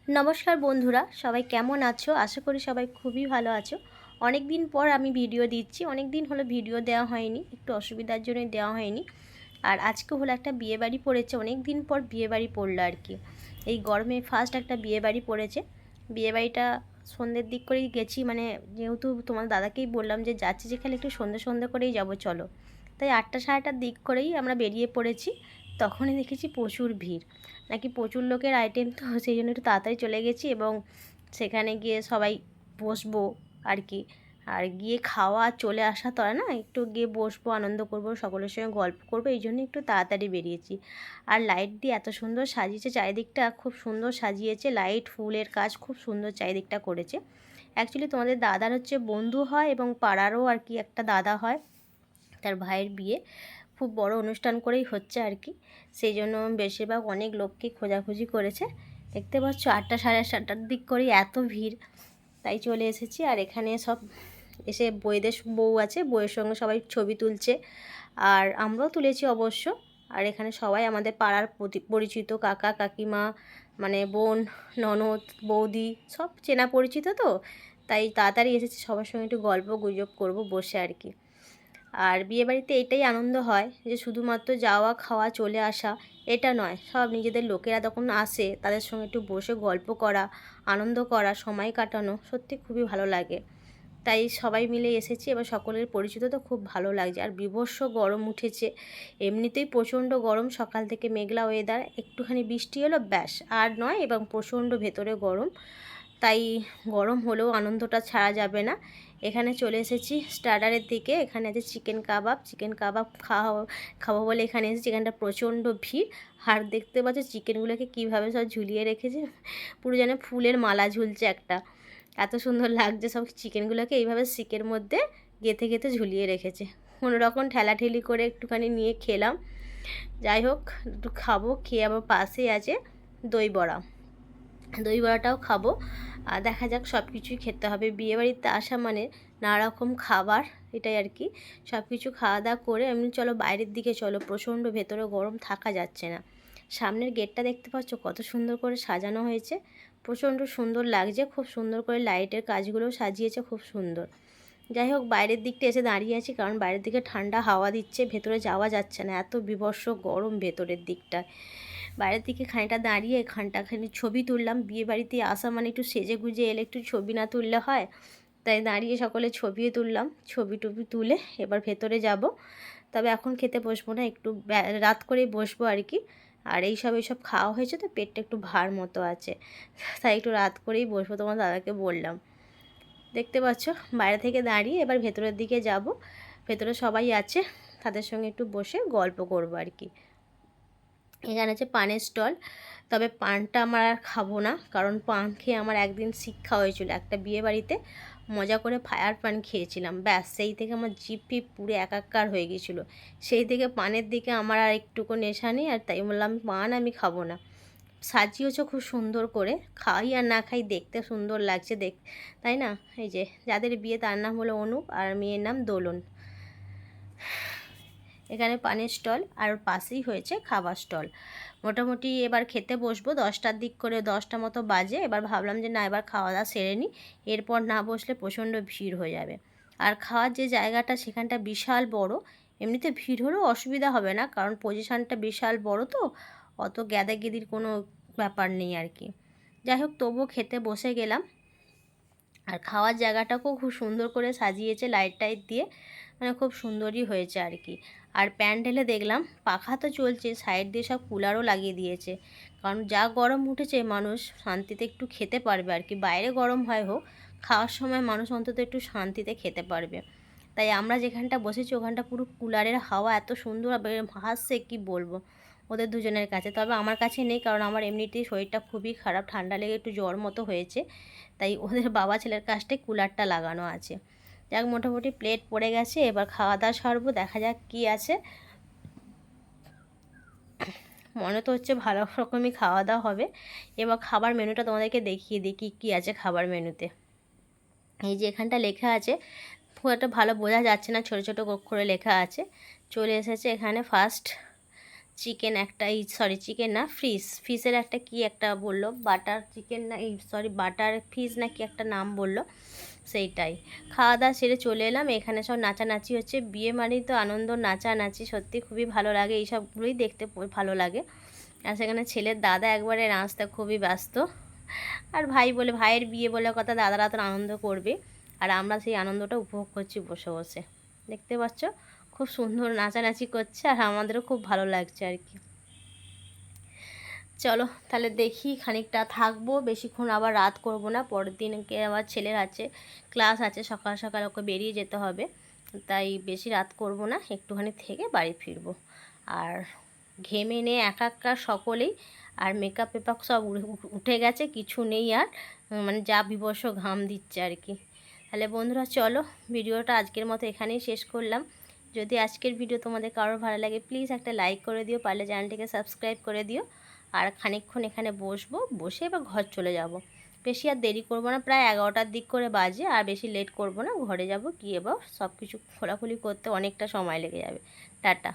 নমস্কার বন্ধুরা, সবাই কেমন আছো? আশা করি সবাই খুবই ভালো আছো। অনেক দিন পর আমি ভিডিও দিচ্ছি। অনেক দিন হলো ভিডিও দেওয়া হয়নি, একটু অসুবিধার জন্যই দেওয়া হয়নি। আর আজকে হলো একটা বিয়েবাড়ি পড়েছে, অনেক দিন পর বিয়েবাড়ি পড়লো আর কি। এই গরমে ফার্স্ট একটা বিয়েবাড়ি পড়েছে। বিয়েবাড়িটা সন্ধ্যের দিক করেই গেছি, মানে যেহেতু তোমার দাদাকেই বললাম যে যাচ্ছি যেখানে একটু সন্ধ্যে সন্ধ্যে করেই যাবো চলো। তাই 8টা সাড়ে 8টার দিক করেই আমরা বেরিয়ে পড়েছি। তখনই দেখেছি প্রচুর ভিড়, নাকি প্রচুর লোকের আইটেম, তো সেই জন্য একটু তাড়াতাড়ি চলে গেছি এবং সেখানে গিয়ে সবাই বসবো আর কি। আর গিয়ে খাওয়া চলে আসা তোরা না, একটু গিয়ে বসবো, আনন্দ করব, সকলের সঙ্গে গল্প করবো, এই জন্য একটু তাড়াতাড়ি বেরিয়েছি। আর লাইট দিয়ে এত সুন্দর সাজিয়েছে চারিদিকটা, খুব সুন্দর সাজিয়েছে, লাইট ফুলের কাজ খুব সুন্দর চারিদিকটা করেছে। অ্যাকচুয়ালি তোমাদের দাদার হচ্ছে বন্ধু হয় এবং পাড়ারও আর কি একটা দাদা হয়, তার ভাইয়ের বিয়ে খুব বড় অনুষ্ঠান করেই হচ্ছে আর কি। সেই জন্য বেশিরভাগ অনেক লোককে খোঁজাখুঁজি করেছে। দেখতে পাচ্ছ 8টা সাড়ে 7টার দিক করেই এত ভিড়, তাই চলে এসেছি। আর এখানে সব এসে বউদের বউ আছে, বউয়ের সঙ্গে সবাই ছবি তুলছে, আর আমরাও তুলেছি অবশ্য। আর এখানে সবাই আমাদের পাড়ার পরিচিত কাকা কাকিমা, মানে বোন, ননদ, বৌদি, সব চেনা পরিচিত, তো তাই তাড়াতাড়ি এসেছি, সবার সঙ্গে একটু গল্প গুজব করবো বসে আর কি। আর বিয়েবাড়িতে এটাই আনন্দ হয় যে শুধুমাত্র যাওয়া খাওয়া চলে আসা এটা নয়, সব নিজেদের লোকেরা তখন আসে, তাদের সঙ্গে একটু বসে গল্প করা, আনন্দ করা, সময় কাটানো সত্যি খুবই ভালো লাগে। তাই সবাই মিলে এসেছি, এবার সকলের পরিচিত তো খুব ভালো লাগছে। আর বীভৎস গরম উঠেছে, এমনিতেই প্রচণ্ড গরম, সকাল থেকে মেঘলা ওয়েদার, একটুখানি বৃষ্টি এলো ব্যাস, আর নয়, এবং প্রচণ্ড ভেতরে গরম। তাই গরম হলেও আনন্দটা ছাড়া যাবে না। এখানে চলে এসেছি স্টার্টারের দিকে, এখানে আছে চিকেন কাবাব। চিকেন কাবাব খাবো বলে এখানে এসেছি, এখানটা প্রচণ্ড ভিড়। আর দেখতে পাচ্ছ চিকেনগুলোকে কীভাবে সব ঝুলিয়ে রেখেছে, পুরো যেন ফুলের মালা ঝুলছে একটা, এত সুন্দর লাগছে সব চিকেনগুলোকে এইভাবে শিকের মধ্যে গেঁথে গেঁথে ঝুলিয়ে রেখেছে। কোনো রকম ঠেলাঠেলি করে একটুখানি নিয়ে খেলাম। যাই হোক, একটু খাবো, খেয়ে আবার পাশেই আছে দই বড়া, দই বড়াটাও খাবো। আর দেখা যাক, সব কিছুই খেতে হবে, বিয়েবাড়িতে আসা মানে নানা রকম খাবার, এটাই আর কি। সব কিছু খাওয়া দাওয়া করে এমনি চলো বাইরের দিকে চলো, প্রচণ্ড ভেতরে গরম, থাকা যাচ্ছে না। সামনের গেটটা দেখতে পাচ্ছ কত সুন্দর করে সাজানো হয়েছে, প্রচণ্ড সুন্দর লাগছে, খুব সুন্দর করে লাইটের কাজগুলোও সাজিয়েছে, খুব সুন্দর। যাই হোক, বাইরের দিকটা এসে দাঁড়িয়ে আছি, কারণ বাইরের দিকে ঠান্ডা হাওয়া দিচ্ছে, ভেতরে যাওয়া যাচ্ছে না, এত বীভৎস গরম ভেতরের দিকটায়। বাইরের দিকে খানিকটা দাঁড়িয়ে খানি ছবি তুললাম, বিয়ে বাড়িতে আসা মানে একটু সেজে গুজে এলে একটু ছবি না তুললে হয়, তাই দাঁড়িয়ে সকলে ছবিও তুললাম। ছবি টবি তুলে এবার ভেতরে যাব। তবে এখন খেতে বসবো না, একটু রাত করেই বসবো আর কি। আর এইসব খাওয়া হয়েছে তো, পেটটা একটু ভার মতো আছে, তাই একটু রাত করেই বসবো, তোমার দাদাকে বললাম। দেখতে পাচ্ছ বাইরে থেকে দাঁড়িয়ে এবার ভেতরের দিকে যাব। ভেতরে সবাই আছে, তাদের সঙ্গে একটু বসে গল্প করবো আর কি। এখানে আছে পানের স্টল, তবে পানটা আমার আর খাবো না, কারণ পান খেয়ে আমার একদিন শিক্ষা হয়েছিল, একটা বিয়ে বাড়িতে মজা করে ফায়ার পান খেয়েছিলাম, ব্যাস সেই থেকে আমার জিভ ফিপ পুরো একাকার হয়ে গিয়েছিলো। সেই থেকে পানের দিকে আমার আর একটুকু নেশা নেই, আর তাই বললাম পান আমি খাবো না। সাজিয়েছো খুব সুন্দর করে, খাই আর না খাই দেখতে সুন্দর লাগছে তাই না? এই যে যাদের বিয়ে তার নাম হলো অনুপ, আর মেয়ের নাম দোলন। এখানে পানের স্টল, আর পাশেই হয়েছে খাবার স্টল। মোটামুটি এবার খেতে বসবো 10টার দিক করে, 10টা মতো বাজে। এবার ভাবলাম যে না, এবার খাওয়া দাওয়া সেরে নিই, এরপর না বসলে প্রচণ্ড ভিড় হয়ে যাবে। আর খাওয়ার যে জায়গাটা সেখানটা বিশাল বড়, এমনিতে ভিড় হলেও অসুবিধা হবে না, কারণ পজিশানটা বিশাল বড়, তো অত গ্যাদাগেদির কোনো ব্যাপার নেই আর কি। যাই হোক, তবুও খেতে বসে গেলাম। আর খাওয়ার জায়গাটাকেও খুব সুন্দর করে সাজিয়েছে লাইট টাইট দিয়ে, মানে খুব সুন্দরই হয়েছে আর কি। আর প্যান্ডেলে দেখলাম পাখা তো চলছে, সাইড দিয়ে সব কুলারও লাগিয়ে দিয়েছে, কারণ যা গরম উঠেছে মানুষ শান্তিতে একটু খেতে পারবে আর কি। বাইরে গরম হয় হোক, খাওয়ার সময় মানুষ অন্তত একটু শান্তিতে খেতে পারবে। তাই আমরা যেখানটা বসেছি ওখানটা পুরো কুলারের হাওয়া এত সুন্দর ভাসছে, কি বলবো ওদের দুজনের কাছে। তবে আমার কাছে নেই, কারণ আমার এমনিতেই শরীরটা খুবই খারাপ, ঠান্ডা লেগে একটু জ্বর মতো হয়েছে, তাই ওদের বাবা ছেলের কাছটায় কুলারটা লাগানো আছে। যাক, মোটামুটি প্লেট পড়ে গেছে, এবার খাওয়া দাওয়া সারবো, দেখা যাক কী আছে। মনে তো হচ্ছে ভালো রকমই খাওয়া দাওয়া হবে। এবার খাবার মেনুটা তোমাদেরকে দেখিয়ে দিই কী কী আছে খাবার মেনুতে। এই যে এখানটা লেখা আছে, খুব একটা ভালো বোঝা যাচ্ছে না, ছোটো ছোটো অক্ষরে লেখা আছে। চলে এসেছে এখানে ফার্স্ট চিকেন একটা, এই সরি চিকেন না, ফিশের একটা কি একটা বললো, বাটার চিকেন না, এই সরি বাটার ফিশ না কি একটা নাম বললো, সেইটাই। খাওয়া দাওয়া সেরে চলে এলাম। এখানে সব নাচানাচি হচ্ছে, বিয়ে মানেই তো আনন্দ, নাচানাচি সত্যি খুবই ভালো লাগে, এইসবগুলোই দেখতে ভালো লাগে। আর সেখানে ছেলের দাদা একবারে নাচতে খুবই ব্যস্ত। আর ভাই বলে, ভাইয়ের বিয়ে বলে কথা, দাদারা তো আনন্দ করবে, আর আমরা সেই আনন্দটা উপভোগ করছি বসে বসে। দেখতে পাচ্ছ খুব সুন্দর নাচানাচি করছে, আর আমাদেরও খুব ভালো লাগছে আর কি। চলো তাহলে দেখি, খানিকটা থাকবো, বেশিক্ষণ আবার রাত করব না। পরের দিনকে আবার ছেলের আছে ক্লাস আছে, সকাল সকাল ওকে বেরিয়ে যেতে হবে, তাই বেশি রাত করব না, একটুখানি থেকে বাড়ি ফিরবো। আর ঘেমে নিয়ে একাকার সকলেই, আর মেকআপ টেকআপ সব উঠে গেছে, কিছু নেই আর, মানে যা বিভৎস ঘাম দিচ্ছে আর কি। তাহলে বন্ধুরা চলো, ভিডিওটা আজকের মতো এখানেই শেষ করলাম। যদি আজকের ভিডিও তোমাদের কারোর ভালো লাগে প্লিজ একটা লাইক করে দিও, পারলে চ্যানেলটিকে সাবস্ক্রাইব করে দিও। আর খানিকক্ষণ এখানে বসবো, বসে এবার ঘর চলে যাব। বেশি আর দেরি করব না, প্রায় 11টার দিক করে বাজে, আর বেশি লেট করব না, ঘরে যাব, গিয়ে এবার সব কিছু খোলাখুলি করতে অনেকটা সময় লেগে যাবে। টাটা।